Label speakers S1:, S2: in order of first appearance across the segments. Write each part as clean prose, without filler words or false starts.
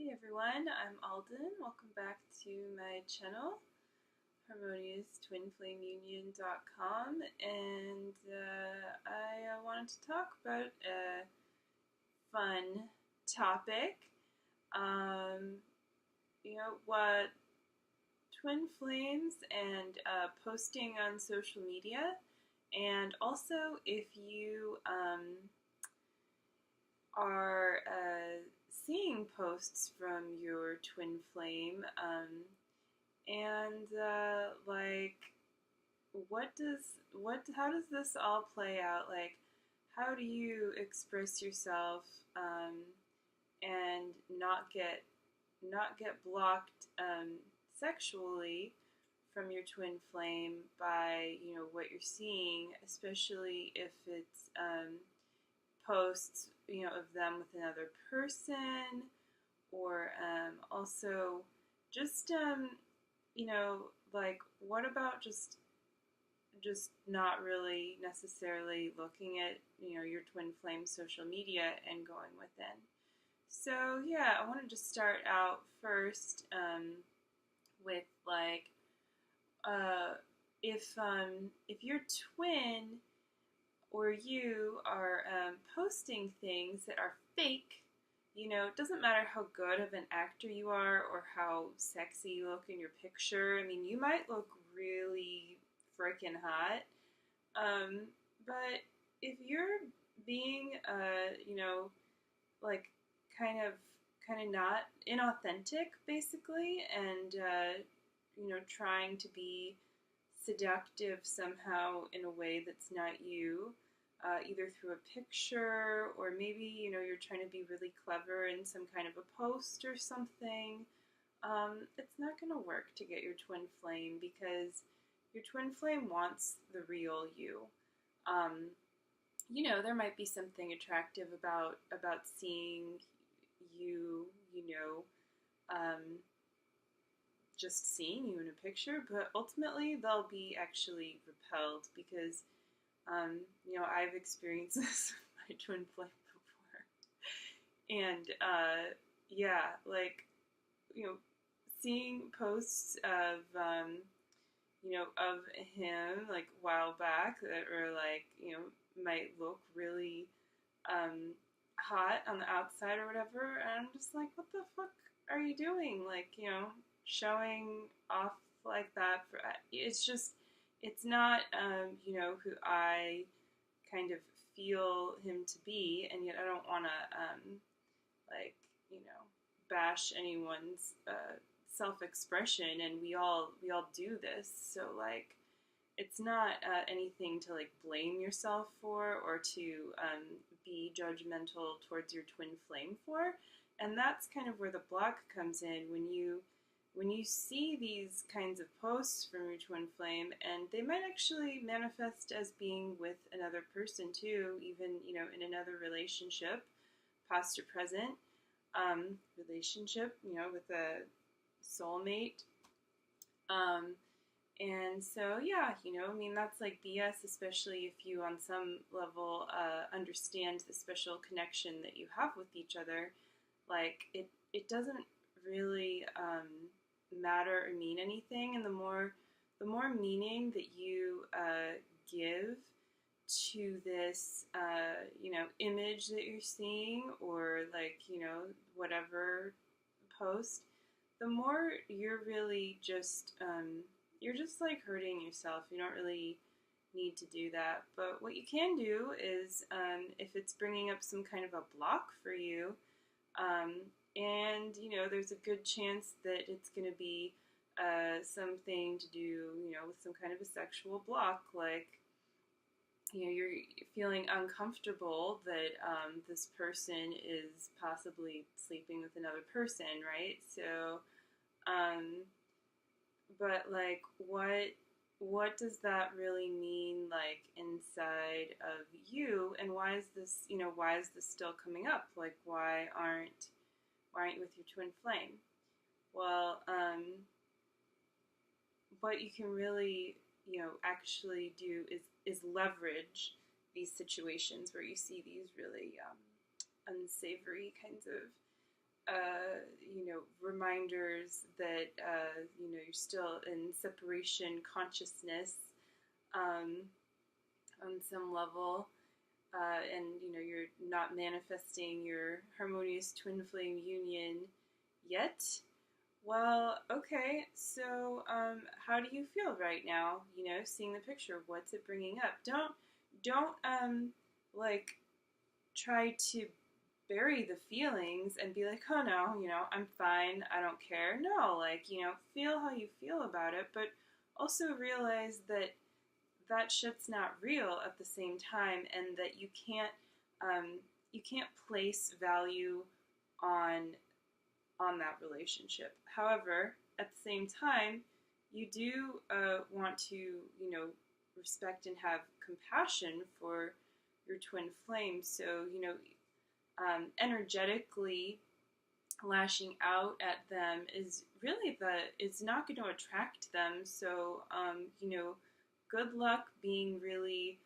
S1: Hey everyone, I'm Aldyn. Welcome back to my channel, HarmoniousTwinFlameUnion.com, and I wanted to talk about a fun topic. Um, what twin flames and posting on social media, and also if you are seeing posts from your twin flame, and like, how does this all play out? Like, how do you express yourself, and not get blocked sexually from your twin flame by what you're seeing, especially if it's posts of them with another person, or also just like, what about just not really necessarily looking at your twin flame social media and going within. So yeah, I wanted to start out first with like, if your twin or you are posting things that are fake, it doesn't matter how good of an actor you are or how sexy you look in your picture. I mean, you might look really freaking hot, but if you're being, like, kind of not inauthentic, basically, and trying to be seductive somehow in a way that's not you, either through a picture, or maybe you're trying to be really clever in some kind of a post or something. It's not going to work to get your twin flame, because your twin flame wants the real you. There might be something attractive about seeing you, just seeing you in a picture, but ultimately they'll be actually repelled, because I've experienced this with my twin flame before, and yeah, like, seeing posts of him like a while back that were like, might look really hot on the outside or whatever, and I'm just like, what the fuck are you doing? Like, showing off like that it's not who I kind of feel him to be, and yet I don't want to like, bash anyone's self-expression, and we all do this, so like, it's not anything to like blame yourself for, or to be judgmental towards your twin flame for. And that's kind of where the block comes in, when you see these kinds of posts from your twin flame, and they might actually manifest as being with another person too, even in another relationship, past or present relationship, with a soulmate. And so, yeah, I mean, that's like BS, especially if you on some level understand the special connection that you have with each other. Like, it doesn't really matter or mean anything, and the more meaning that you give to this image that you're seeing, or like, whatever post, the more you're really just you're just like hurting yourself. You don't really need to do that. But what you can do is, if it's bringing up some kind of a block for you, and there's a good chance that it's going to be something to do with some kind of a sexual block, like you're feeling uncomfortable that this person is possibly sleeping with another person, right? So but like, what does that really mean, like, inside of you, and why is this still coming up? Like, why aren't you with your twin flame? Well, what you can really actually do is leverage these situations where you see these really unsavory kinds of reminders that, you're still in separation consciousness um, on some level. And, you're not manifesting your harmonious twin flame union yet. Well, okay, so how do you feel right now? Seeing the picture, what's it bringing up? Don't like try to bury the feelings and be like, oh no, I'm fine, I don't care. No, like, feel how you feel about it, but also realize that that shit's not real at the same time, and that you can't place value on that relationship. However, at the same time, you do want to, respect and have compassion for your twin flame. So, energetically lashing out at them is really it's not going to attract them. So, good luck being really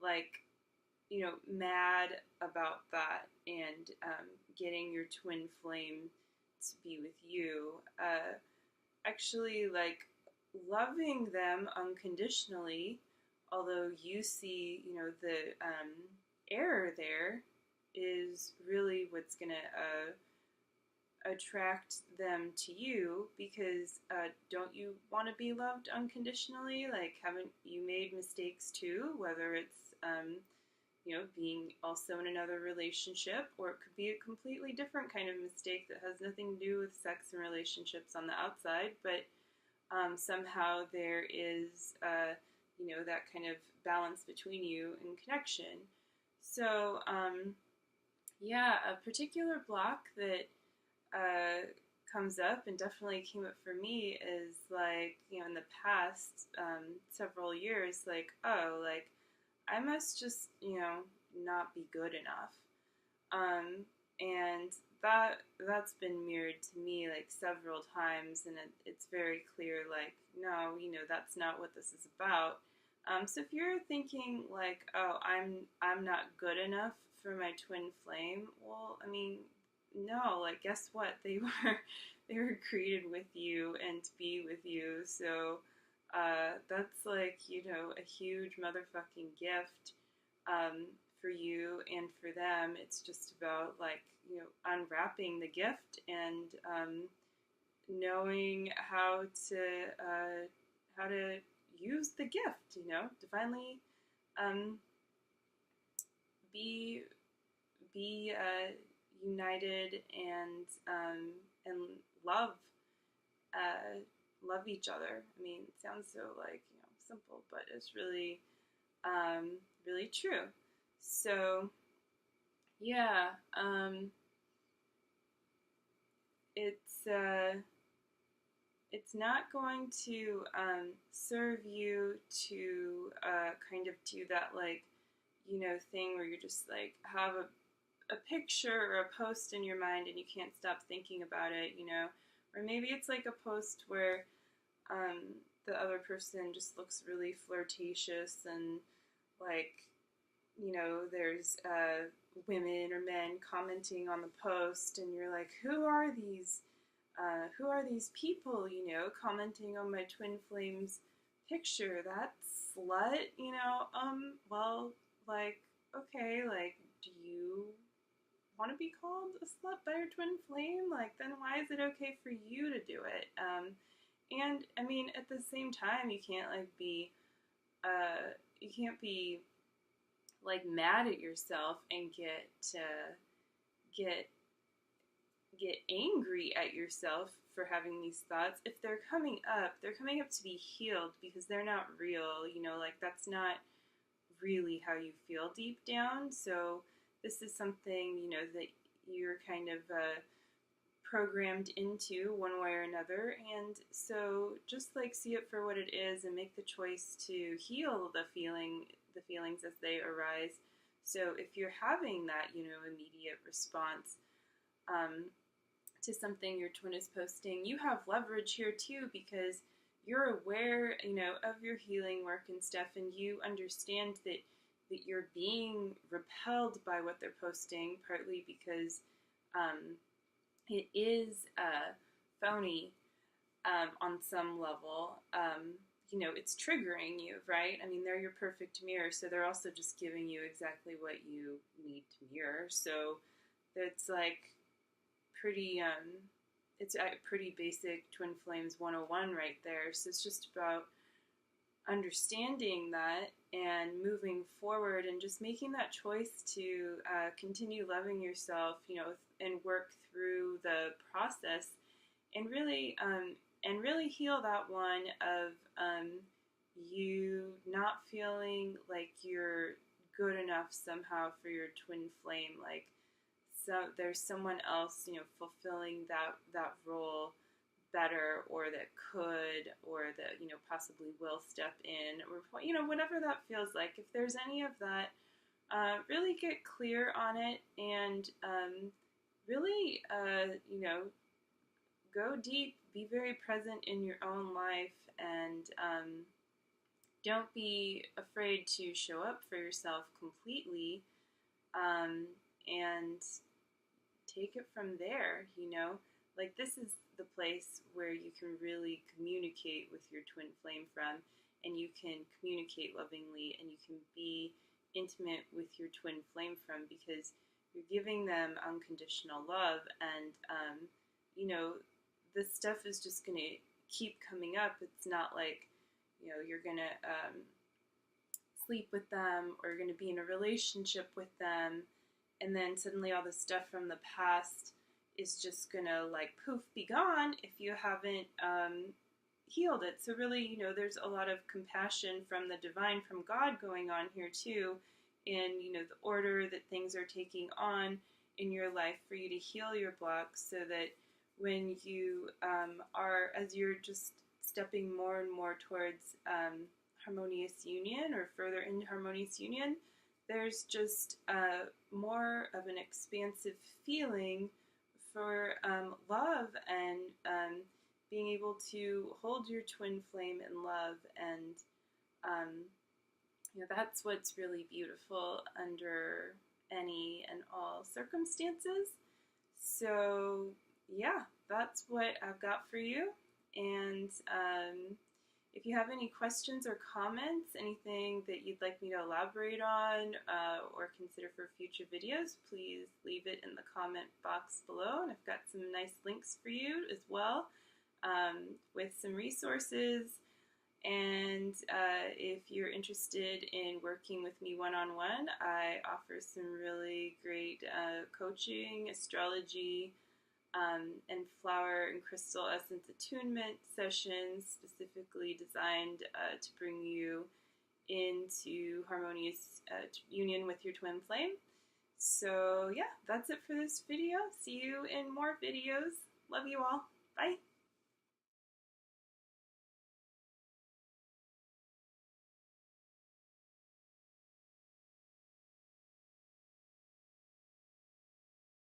S1: like, mad about that and getting your twin flame to be with you. Actually, like, loving them unconditionally, although you see, the error there, is really what's going to attract them to you, because don't you want to be loved unconditionally? Like, haven't you made mistakes too, whether it's being also in another relationship, or it could be a completely different kind of mistake that has nothing to do with sex and relationships on the outside, but somehow there is that kind of balance between you and connection. So a particular block that comes up, and definitely came up for me, is like, in the past several years, like, oh, like, I must just, not be good enough. And that's been mirrored to me, like, several times, and it's very clear, like, no, that's not what this is about. So if you're thinking, like, oh, I'm not good enough for my twin flame, well, I mean, no, like, guess what? They were created with you and to be with you, so that's, like, a huge motherfucking gift for you and for them. It's just about, like, unwrapping the gift and knowing how to use the gift, divinely be united and love each other. I mean, it sounds so, like, simple, but it's really really true. So yeah, it's not going to serve you to kind of do that, like, thing where you just, like, have a picture or a post in your mind and you can't stop thinking about it, or maybe it's like a post where the other person just looks really flirtatious, and, like, there's women or men commenting on the post, and you're like, who are these people, commenting on my twin flame's picture? That slut, well, like, okay, like, do you want to be called a slut by your twin flame? Like, then why is it okay for you to do it? And I mean, at the same time, you can't, like, be like, mad at yourself and get angry at yourself for having these thoughts. If they're coming up to be healed, because they're not real, like, that's not really how you feel deep down. So this is something, that you're kind of programmed into one way or another, and so just, like, see it for what it is and make the choice to heal the feelings as they arise. So if you're having that, immediate response to something your twin is posting, you have leverage here too, because you're aware, of your healing work and stuff, and you understand that you're being repelled by what they're posting, partly because it is phony on some level. You know, it's triggering you, right? I mean, they're your perfect mirror, so they're also just giving you exactly what you need to mirror. So it's like pretty, it's a pretty basic Twin Flames 101 right there. So it's just about understanding that and moving forward and just making that choice to continue loving yourself, you know, and work through the process and really heal that one of you not feeling like you're good enough somehow for your twin flame, like so there's someone else, you know, fulfilling that role better, or that could, or that, you know, possibly will step in, or, you know, whatever that feels like. If there's any of that, really get clear on it, and really, you know, go deep, be very present in your own life, and don't be afraid to show up for yourself completely, and take it from there, you know? Like, this is the place where you can really communicate with your twin flame from, and you can communicate lovingly, and you can be intimate with your twin flame from, because you're giving them unconditional love, and, you know, this stuff is just going to keep coming up. It's not like, you know, you're going to sleep with them, or you're going to be in a relationship with them, and then suddenly all the stuff from the past is just gonna like poof be gone if you haven't healed it. So really, you know, there's a lot of compassion from the divine, from God going on here too, in, you know, the order that things are taking on in your life for you to heal your blocks, so that when you are, as you're just stepping more and more towards harmonious union, or further into harmonious union, there's just more of an expansive feeling for love, and being able to hold your twin flame in love, and you know, that's what's really beautiful under any and all circumstances. So yeah, that's what I've got for you, and if you have any questions or comments, anything that you'd like me to elaborate on or consider for future videos, please leave it in the comment box below. And I've got some nice links for you as well, with some resources. And if you're interested in working with me one-on-one, I offer some really great coaching, astrology, and flower and crystal essence attunement sessions, specifically designed to bring you into harmonious union with your twin flame. So yeah, that's it for this video. See you in more videos. Love you all. Bye.